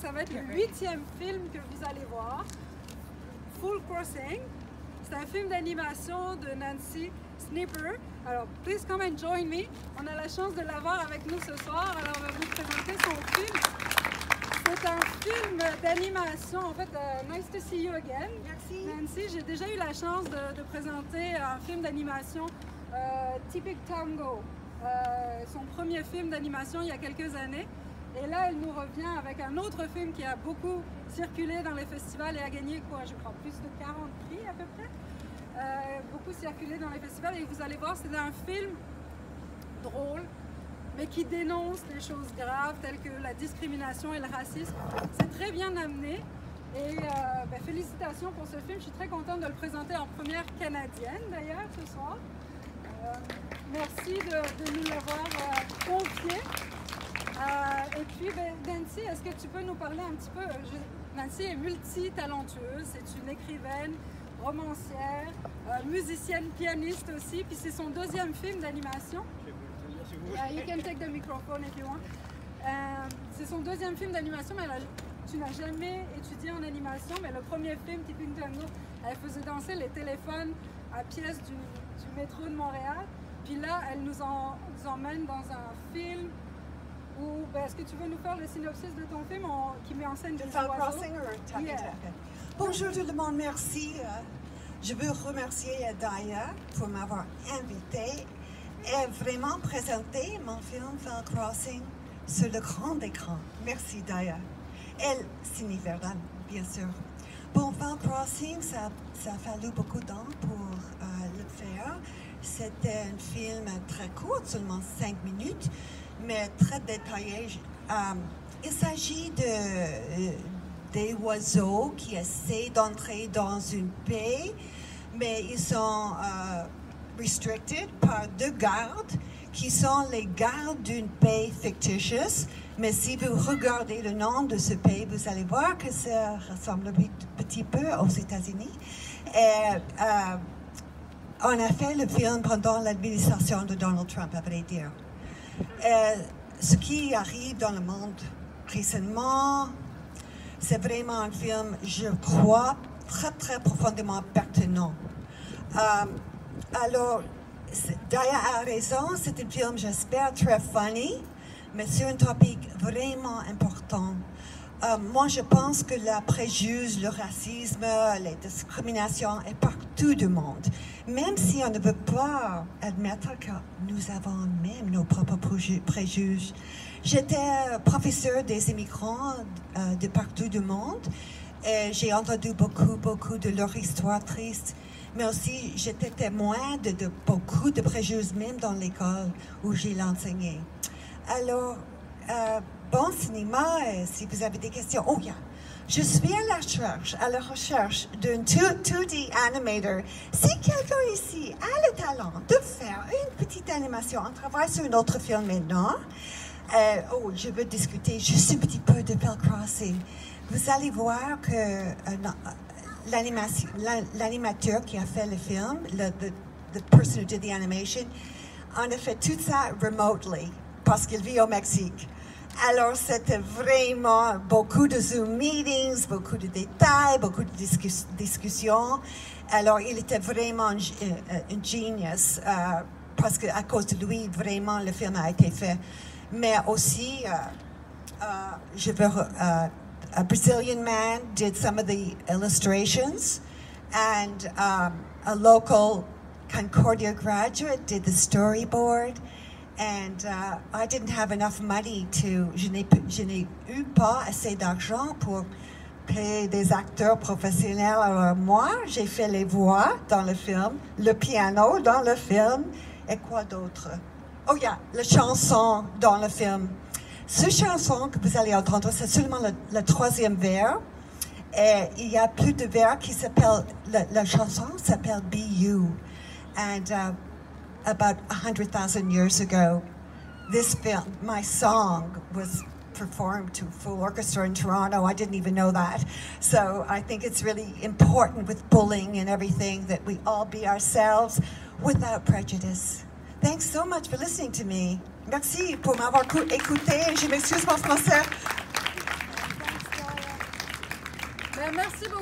ça va être le 8e film que vous allez voir. Full Crossing. C'est un film d'animation de Nancy Snipper. Alors, please come and join me. On a la chance de l'avoir avec nous ce soir. Alors, on va vous présenter son film. C'est un film d'animation. En fait, nice to see you again. Merci. Nancy, j'ai déjà eu la chance de présenter un film d'animation, Typic Tango. Son premier film d'animation il y a quelques années. Et là, elle nous revient avec un autre film qui a beaucoup circulé dans les festivals et a gagné, quoi, je crois, plus de 40 prix à peu près. Beaucoup circulé dans les festivals et vous allez voir, c'est un film drôle, mais qui dénonce des choses graves telles que la discrimination et le racisme. C'est très bien amené et félicitations pour ce film. Je suis très contente de le présenter en première canadienne d'ailleurs ce soir. Merci de nous l'avoir confié. Et puis, Nancy, est-ce que tu peux nous parler un petit peu? Nancy est multitalentueuse, c'est une écrivaine, romancière, musicienne, pianiste aussi, puis c'est son deuxième film d'animation. You can take the microphone if you want. C'est son deuxième film d'animation, mais tu n'as jamais étudié en animation, mais le premier film, Typic Tango, elle faisait danser les téléphones à pièces du métro de Montréal. Puis là, elle nous emmène dans un film où, est-ce que tu veux nous faire le synopsis de ton film qui met en scène des oiseaux? Crossing ou Tapping Tapping? Bonjour tout le monde, merci. Je veux remercier Daya pour m'avoir invité et vraiment présenter mon film Fall Crossing sur le grand écran. Merci Daya. Elle, Cindy Verdun, bien sûr. Bon, Fall Crossing, ça a fallu beaucoup de temps pour le faire. C'était un film très court, seulement 5 minutes, mais très détaillé. Il s'agit des oiseaux qui essaient d'entrer dans une baie, mais ils sont restricted par 2 gardes qui sont les gardes d'une baie fictitieuse. Mais si vous regardez le nom de ce pays, vous allez voir que ça ressemble un petit peu aux États-Unis. Et on a fait le film pendant l'administration de Donald Trump, à vrai dire. Ce qui arrive dans le monde récemment, c'est vraiment un film, je crois, très, très profondément pertinent. Alors, Daya a raison, c'est un film, j'espère, très funny, mais sur un topic vraiment important. Moi, je pense que la préjuge, le racisme, les discriminations est partout du monde. Même si on ne veut pas admettre que nous avons même nos propres préjuges. J'étais professeur des immigrants de partout du monde et j'ai entendu beaucoup de leur histoire triste. Mais aussi, j'étais témoin de beaucoup de préjugés, même dans l'école où j'ai enseigné. Alors, bon cinéma, si vous avez des questions. Oh, yeah. Je suis à la recherche d'un 2D animator. Si quelqu'un ici a le talent de faire une petite animation, on travaille sur un autre film maintenant. Je veux discuter juste un petit peu de Fall Crossing. Vous allez voir que l'animateur qui a fait le film, the person who did the animation, on a fait tout ça remotely parce qu'il vit au Mexique. Alors, c'était vraiment beaucoup de Zoom meetings, beaucoup de détails, beaucoup de discussions. Alors, il était vraiment un genius parce qu'à cause de lui, vraiment, le film a été fait. Mais aussi, a Brazilian man did some of the illustrations, and a local Concordia graduate did the storyboard. And I didn't have enough money je n'ai eu pas assez d'argent pour payer des acteurs professionnels. Alors moi, j'ai fait les voix dans le film, le piano dans le film, et quoi d'autre? Oh yeah, la chanson dans le film. Cette chanson que vous allez entendre, c'est seulement le 3e vers. Et il y a plus de vers qui s'appellent, la chanson s'appelle Be You. And about 100,000 years ago, this film, my song, was performed to full orchestra in Toronto. I didn't even know that. So I think it's really important with bullying and everything that we all be ourselves without prejudice. Thanks so much for listening to me. Merci pour m'avoir écouté. Je m'excuse pour mon français. Thanks, Ben, merci beaucoup.